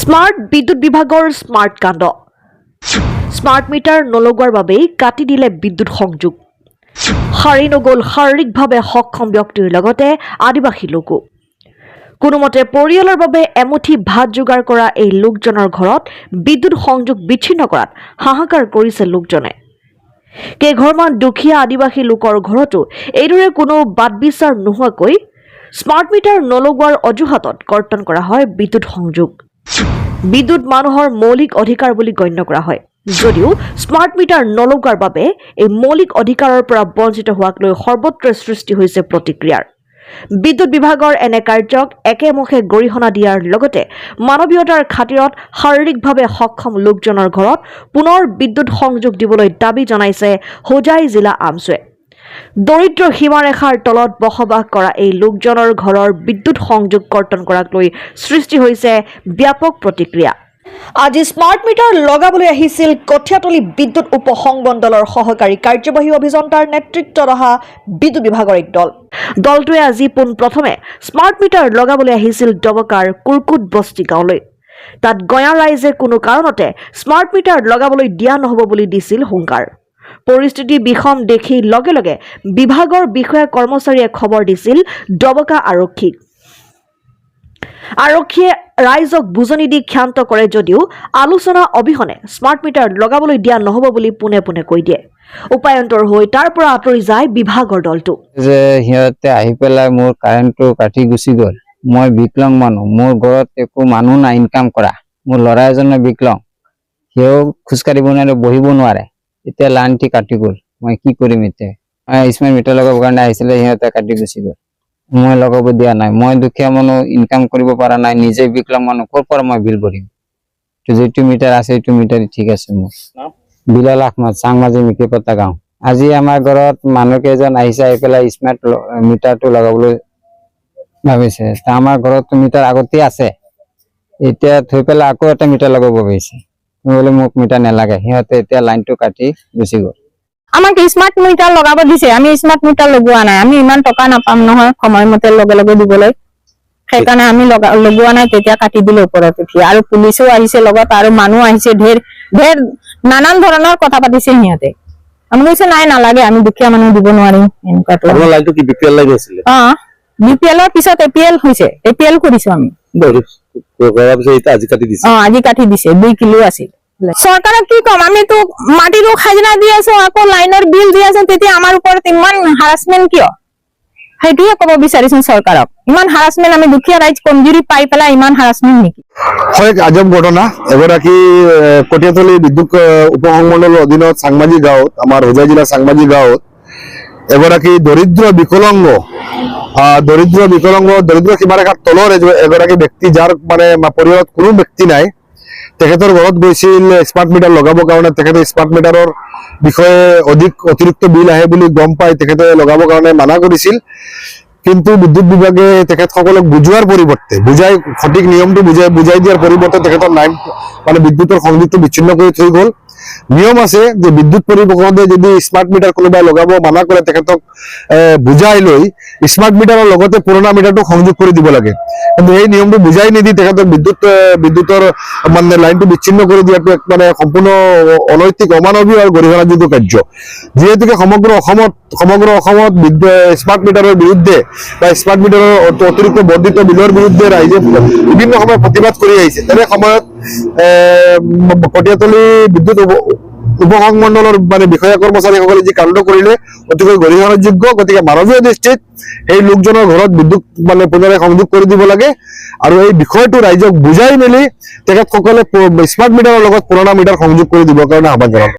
smart বিদ্যুৎ বিভাগৰ smart কাণ্ড স্মাৰ্ট মিটাৰ নলগোৱাৰ বাবেই কাটি দিলে বিদ্যুৎ সংযোগ হাৰি নগল শাৰীৰিকভাৱে সক্ষম ব্যক্তিৰ লগতে আদিবাসী লোকো কোনোমতে পৰিয়ালৰ বাবে এমুঠি ভাত যোগাৰ কৰা এই লোকজনৰ ঘৰত বিদ্যুৎ সংযোগ বিচ্ছিন্ন কৰাত হাহাকাৰ কৰিছে লোকজনে কেইঘৰমান দুখীয়া আদিবাসী লোকৰ ঘৰতো এইদৰে কোনো বাদ বিচাৰ নোহোৱাকৈ স্মাৰ্ট মিটাৰ নলগোৱাৰ অজুহাতত কৰ্তন কৰা হয় বিদ্যুৎ সংযোগ বিদ্যুৎ মানুহৰ মৌলিক অধিকাৰ বুলি গণ্য কৰা হয় যদিও স্মাৰ্ট মিটাৰ নলগোৱাৰ বাবে এই মৌলিক অধিকাৰৰ পৰা বঞ্চিত হোৱাক লৈ সৰ্বত্ৰ সৃষ্টি হৈছে প্ৰতিক্ৰিয়াৰ বিদ্যুৎ বিভাগৰ এনে কাৰ্যক একেমুখে গৰিহণা দিয়াৰ লগতে মানৱীয়তাৰ খাতিৰত শাৰীৰিকভাৱে সক্ষম লোকজনৰ ঘৰত পুনৰ বিদ্যুৎ সংযোগ দিবলৈ দাবী জনাইছে হোজাই জিলা আমছুৱে দৰিদ্ৰ সীমাৰেখাৰ তলত বসবাস কৰা এই লোকজনৰ ঘৰৰ বিদ্যুৎ সংযোগ কৰ্তন কৰাক লৈ সৃষ্টি হৈছে ব্যাপক প্ৰতিক্ৰিয়া আজি স্মাৰ্ট মিটাৰ লগাবলৈ আহিছিল কঠিয়াতলি বিদ্যুৎ উপসংমণ্ডলৰ সহকাৰী কাৰ্যবাহী অভিযন্তাৰ নেতৃত্বত অহা বিদ্যুৎ বিভাগৰ এক দলটোৱে আজি পোনপ্ৰথমে স্মাৰ্ট মিটাৰ লগাবলৈ আহিছিল ডবকাৰ কুৰকুট বস্তি গাঁৱলৈ তাত গঞা ৰাইজে কোনো কাৰণতে স্মাৰ্ট মিটাৰ লগাবলৈ দিয়া নহব বুলি দিছিল হুংকাৰ পৰিস্থিতি বিষম দেখি লগে লগে বিভাগৰ বিষয়া কৰ্মচাৰীয়ে খবৰ দিছিল ডবকা আৰক্ষীয়ে ৰাইজক বুজনি দি ক্ষান্ত কৰে যদিও আলোচনা অবিহনে স্মাৰ্ট মিটাৰ লগাবলৈ দিয়া নহব বুলি পুনে পুনে কৈ দিয়ে উপায়ন্তৰ হৈ তাৰ পৰা আঁতৰি যায় বিভাগৰ দলটো যে হিয়তে আহি পেলাই মোৰ কাৰেণ্টটো কাটি গুচি গ'ল মই বিকলং মানুহ মোৰ ঘৰত একো মানুহ নাই ইনকাম কৰা মোৰ ল'ৰা এজনে বিকলং সেও খোজকাঢ়িব নোৱাৰে বহিব নোৱাৰে এতিয়া লাইনটি কাটি গ'ল মই কি কৰিম এতিয়া স্মাৰ্ট মিটাৰ লগাবৰ কাৰণে আহিছিলে সিহঁতে কাটি গুচি গ'ল মই লগাব দিয়া নাই মই দুখীয়া মানুহ ইনকাম কৰিব পৰা নাই নিজে বিকলং মানুহ ক'ৰ পৰা মই বিল ভৰিম যিটো মিটাৰ আছে এইটো মিটাৰ ঠিক আছে মোৰ বিলাল আহমদ চাংমাজি মিকিপতা গাঁও আজি আমাৰ ঘৰত মানুহ কেইজন আহিছে আহি পেলাই স্মাৰ্ট মিটাৰটো লগাবলৈ ভাবিছে আমাৰ ঘৰত মিটাৰ আগতে আছে এতিয়া থৈ পেলাই আকৌ এটা মিটাৰ লগাব ভাবিছে বলে মোক মিটাৰ নালাগে সিহঁতে এতিয়া লাইনটো কাটি গুচি গ'ল আমাক স্মাৰ্ট মিটাৰ লগাব দিছে আমি স্মাৰ্ট মিটাৰ লগোৱা নাই আমি ইমান টকা নাপাম নহয় সময়মতে লগে লগে দিবলৈ সেইকাৰণে আমি লগোৱা নাই তেতিয়া কাটি দিলে ওপৰত উঠি আৰু পুলিচো আহিছে লগত আৰু মানুহ আহিছে ঢেৰ নানান ধৰণৰ কথা পাতিছে সিহঁতে আমি কৈছে নাই নালাগে আমি দুখীয়া মানুহ দিব নোৱাৰিম এনেকুৱাটো আপোনাৰ লাইনটো কি বিপিএল লাইন আছিল বিপিএলৰ পিছত এপিএল হৈছে এপিএল কৰিছো আমি আজি কাটি দিছে 2 কিলো আছিল সৰকাৰক কি কম আমি তো মাটিৰও খাজনা দি আছো আকৌ লাইনৰ বিল দি আছে তেতিয়া আমাৰ ওপৰত ইমান হাৰাসমেন্ট কিয় সেইটোৱে ক'ব বিচাৰিছো সৰকাৰক ইমান হাৰাসমেন্ট আমি দুখীয়া ৰাইজ কমজুৰি পাই পেলাই ইমান হাৰাসমেন্ট নেকি হয় আজব ঘটনা এগৰাকী কটিয়াতলি বিদ্যুৎ উপসংমণ্ডলৰ অধীনত চাংমাজি গাঁৱত আমাৰ হোজাই জিলা চাংমাজি গাঁৱত এগৰাকী দৰিদ্ৰ বিকলাংগ দৰিদ্ৰ সীমাৰেখাৰ তলৰ এগৰাকী ব্যক্তি যাৰ মানে পৰিয়ালত কোনো ব্যক্তি নাই তেখেতৰ ঘৰত গৈছিল স্মাৰ্ট মিটাৰ লগাবৰ কাৰণে তেখেতে স্মাৰ্ট মিটাৰৰ বিষয়ে অতিৰিক্ত বিল আহে বুলি গম পাই তেখেতে লগাবৰ কাৰণে মানা কৰিছিল কিন্তু বিদ্যুৎ বিভাগে তেখেতসকলক বুজোৱাৰ পৰিৱৰ্তে সঠিক নিয়মটো বুজাই দিয়াৰ পৰিৱৰ্তে তেখেতৰ লাইন মানে বিদ্যুৎৰ সংযোগটো বিচ্ছিন্ন কৰি থৈ গ'ল নিয়ম আছে যে বিদ্যুৎ পৰিষদে যদি স্মাৰ্ট মিটাৰ কোনোবাই লগাব মানা কৰে তেখেতক বুজাই লৈ স্মাৰ্ট মিটাৰৰ লগতে পুৰণা মিটাৰটো সংযোগ কৰি দিব লাগে কিন্তু এই নিয়মটো বুজাই নিদি তেখেতক বিদ্যুৎৰ মানে লাইনটো বিচ্ছিন্ন কৰি দিয়াটো এক মানে সম্পূৰ্ণ অনৈতিক অমানৱীয় আৰু গৰিহণাযোগ্য কাৰ্য যিহেতুকে সমগ্ৰ অসমত স্মাৰ্ট মিটাৰৰ বিৰুদ্ধে বা স্মাৰ্ট মিটাৰৰ অতিৰিক্ত বৰ্ধিত বিলৰ বিৰুদ্ধে ৰাইজে বিভিন্ন সময়ত প্ৰতিবাদ কৰি আহিছে তেনে সময়ত কটিয়াতলি বিদ্যুৎ উপসংমণ্ডলৰ মানে বিষয়া কৰ্মচাৰীসকলে যি কাণ্ড কৰিলে অতিকৈ গৰিহণাযোগ্য গতিকে মানৱীয় দৃষ্টিত এই লোকজনৰ ঘৰত বিদ্যুৎ মানে পুনৰাই সংযোগ কৰি দিব লাগে আৰু এই বিষয়টো ৰাইজক বুজাই মেলি তেখেতসকলে স্মাৰ্ট মিটাৰৰ লগত পুৰণা মিটাৰ সংযোগ কৰি দিবৰ কাৰণে আহ্বান জনাব